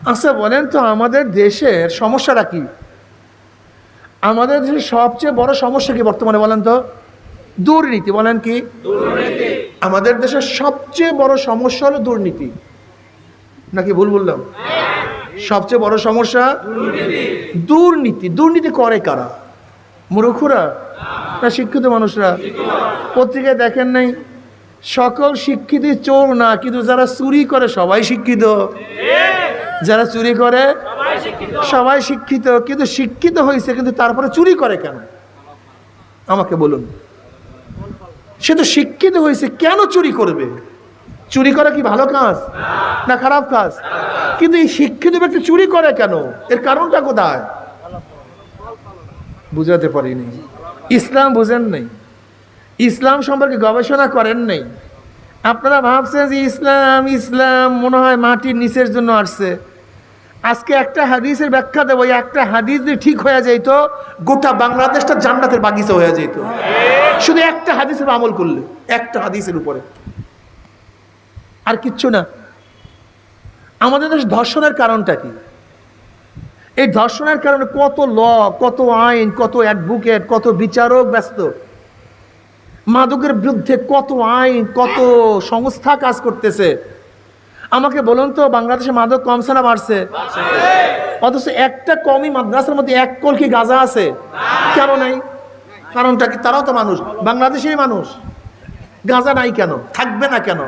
আচ্ছা বলেন তো, আমাদের দেশের সমস্যাটা কি? আমাদের দেশের সবচেয়ে বড় সমস্যা কি বর্তমানে বলেন তো? দুর্নীতি। বলেন কি? আমাদের দেশের সবচেয়ে বড় সমস্যা হলো দুর্নীতি, নাকি ভুল বললাম? সবচেয়ে বড় সমস্যা দুর্নীতি। দুর্নীতি করে কারা? মূর্খরা না শিক্ষিত মানুষরা? পত্রিকায় দেখেন নাই সকল শিক্ষিত চোর না, কিন্তু যারা চুরি করে সবাই শিক্ষিত। যারা চুরি করে সবাই শিক্ষিত, কিন্তু শিক্ষিত হয়েছে কিন্তু তারপরে চুরি করে কেন? আমাকে বলুন। সে তো শিক্ষিত হয়েছে, কেন চুরি করবে? চুরি করা কি ভালো কাজ না খারাপ কাজ? কিন্তু এই শিক্ষিত ব্যক্তি চুরি করে কেন? এর কারণটা কোথায়? বুঝাতে পারিনি। ইসলাম বুঝেন নাই, ইসলাম সম্পর্কে গবেষণা করেন নাই। আপনারা ভাবছেন যে ইসলাম ইসলাম মনে হয় মাটির নিচের জন্য আসছে। আজকে একটা হাদিসের ব্যাখ্যা দেবো, একটা হাদিস যদি ঠিক হয়ে যেত গোটা বাংলাদেশটা জান্নাতের বাগিচা হয়ে যেত, শুধু একটা হাদিসের আমল করলে, একটা হাদিসের উপরে, আর কিচ্ছু না। আমাদের দেশ ধর্ষণের কারণটা কি? এই ধর্ষণের কারণে কত ল, কত আইন, কত অ্যাডভোকেট, কত বিচারক ব্যস্ত। মাদকের বিরুদ্ধে কত আইন, কত সংস্থা কাজ করতেছে। আমাকে বলুন তো, বাংলাদেশে মাদক কমছে না বাড়ছে? অথচ একটা কমই মাদ্রাসার মধ্যে এক কলকি গাঁজা আছে, কেন নাই? কারণটা কি? তারাও তো মানুষ, বাংলাদেশেরই মানুষ। গাঁজা নাই কেন? থাকবে না কেন?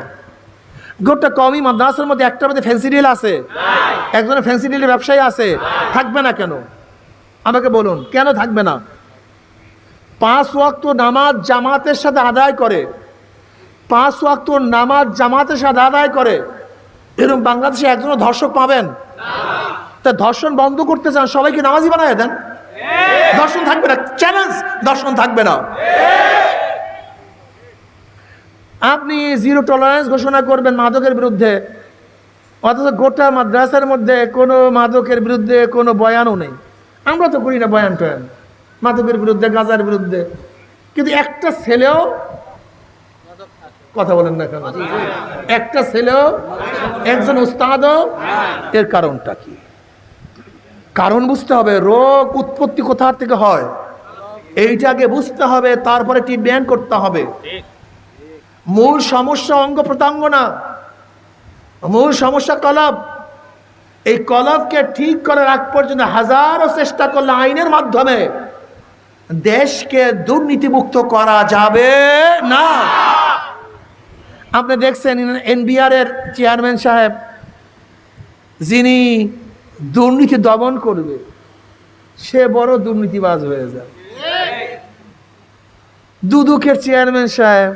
গোটা কমই মাদ্রাসার মধ্যে একটার মধ্যে ফেন্সিডিল আছে, একজনের ফেন্সিডিলের ব্যবসায়ী আছে, থাকবে না কেন? আমাকে বলুন কেন থাকবে না? 5 ওয়াক্ত নামাজ জামাতের সাথে আদায় করে, 5 ওয়াক্ত নামাজ জামাতের সাথে আদায় করে, এরকম বাংলাদেশে একজনও ধর্ষক পাবেন? তা ধর্ষণ বন্ধ করতে চান, সবাইকে নামাজি বানায় দেন, ধর্ষণ থাকবে না। চ্যালেঞ্জ, ধর্ষণ থাকবে না। আপনি জিরো টলারেন্স ঘোষণা করবেন মাদকের বিরুদ্ধে, অথচ গোটা মাদ্রাসার মধ্যে কোনো মাদকের বিরুদ্ধে কোনো বয়ানও নেই। আমরা তো করি না বয়ান টয়ান মাদকের বিরুদ্ধে, গাঁজার বিরুদ্ধে, কিন্তু একটা ছেলেও, কথা বলেন না কেন, একটা ছেলেও, একজন উস্তাদও। এর কারণটা কি? কারণ বুঝতে হবে। রোগ উৎপত্তি কোথা থেকে হয় এইটাকে বুঝতে হবে, তারপরে ট্রিটমেন্ট করতে হবে। মূল সমস্যা অঙ্গ প্রত্যঙ্গ না, মূল সমস্যা কলব। এই কলবকে ঠিক করার আগ পর্যন্ত হাজারো চেষ্টা করলে আইনের মাধ্যমে দেশকে দুর্নীতিমুক্ত করা যাবে না। আপনি দেখছেন এনবিআর এর চেয়ারম্যান সাহেব, যিনি দুর্নীতি দমন করবে, সে বড় দুর্নীতিবাজ হয়ে যায়। দুদকের চেয়ারম্যান সাহেব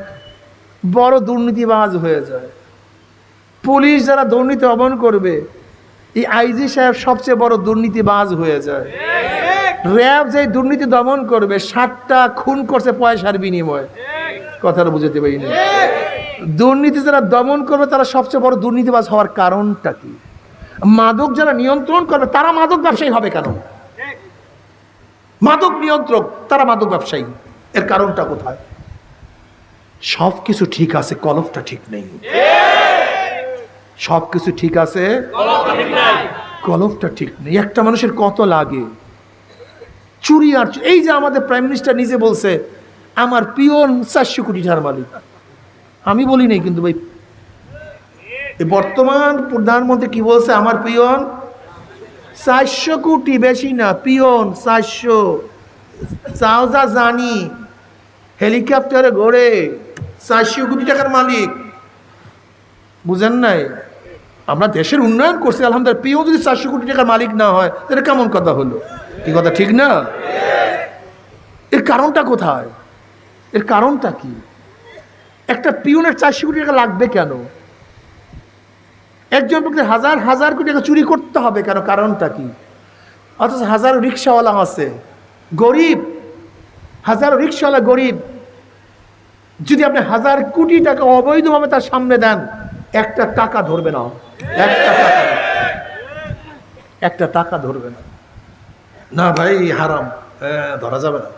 বড় দুর্নীতিবাজ হয়ে যায়। পুলিশ যারা দুর্নীতি দমন করবে, এই আইজি সাহেব সবচেয়ে বড় দুর্নীতিবাজ হয়ে যায়। র্যাব যে দুর্নীতি দমন করবে, 60টা খুন করছে পয়সার বিনিময়ে। কথাটা বুঝতে পারি না। দুর্নীতি যারা দমন করবে তারা সবচেয়ে বড় দুর্নীতিবাজ হওয়ার কারণটা কি? মাদক যারা নিয়ন্ত্রণ করবে তারা মাদক ব্যবসায়ী হবে কেন? মাদক নিয়ন্ত্রক তারা মাদক ব্যবসায়ী, এর কারণটা কোথায়? সবকিছু ঠিক আছে, কলবটা ঠিক নেই। সবকিছু ঠিক আছে, কলবটা ঠিক নেই। একটা মানুষের কত লাগে চুরি আর এই যে আমাদের প্রাইম মিনিস্টার নিজে বলছে আমার পিয়ন 400 কোটি টাকার মালিক। আমি বলি নাই কিন্তু ভাই, বর্তমান প্রধানমন্ত্রী কি বলছে? আমার পিয়ন 400 কোটি, বেশি না, পিয়ন 400। চাও যা জানি, হেলিকপ্টারে ঘোরে, 400 কোটি টাকার মালিক। বুঝেন নাই? আমরা দেশের উন্নয়ন করছি আলহামদুলিল্লাহ, পিয়ন যদি 400 কোটি টাকার মালিক না হয় তাহলে কেমন কথা হলো? এই কথা ঠিক না। এর কারণটা কোথায়? এর কারণটা কি? একটা পিয়নের 400 কোটি টাকা লাগবে কেন? একজন ব্যক্তি হাজার হাজার কোটি টাকা চুরি করতে হবে কেন? কারণটা কি? অথচ হাজার রিক্সাওয়ালা আছে গরিব, হাজার রিক্সাওয়ালা গরিব, যদি আপনি 1000 কোটি টাকা অবৈধভাবে তার সামনে দেন, একটা টাকা ধরবে না, একটা টাকা ধরবে না। না ভাই হারাম, ধরা যাবে না।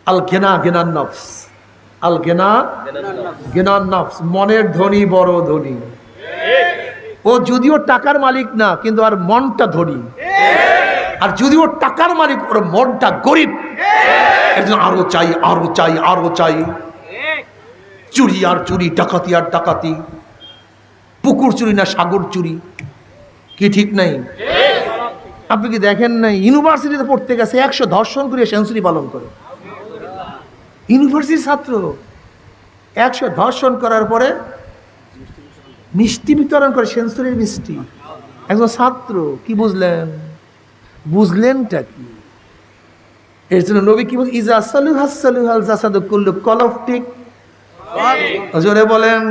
আল গেনা গেনার নফস, আল গেনা গেনার নফস, মনের ধনী বড় ধনী। ও যদিও টাকার মালিক না, কিন্তু আর মনটা ধনী। আর যদিও টাকার মালিক, ওর মনটা গরিব। এর জন্য আরো চাই, আরো চাই, আরো চাই। চুরি আর চুরি, ডাকাতি আর ডাকাতি। পুকুর চুরি না সাগর চুরি, কি ঠিক নাই? আপনি কি দেখেন নাই, ইউনিভার্সিটিতে পড়তে গেছে 100 ধর্ষণ করে সেঞ্চুরি পালন করে। ইউনিভার্সিটির ছাত্র 100 ধর্ষণ করার পরে মিষ্টি বিতরণ করে, সেঞ্চুরির মিষ্টি। একজন ছাত্র, কি বুঝলেন? বুঝলেনটা কি? এর জন্য নবী কি বলছেন? ইজা সালুহাস সালুহাল জাসাদু কুল্লু কলফটিক। জোরে বলেন।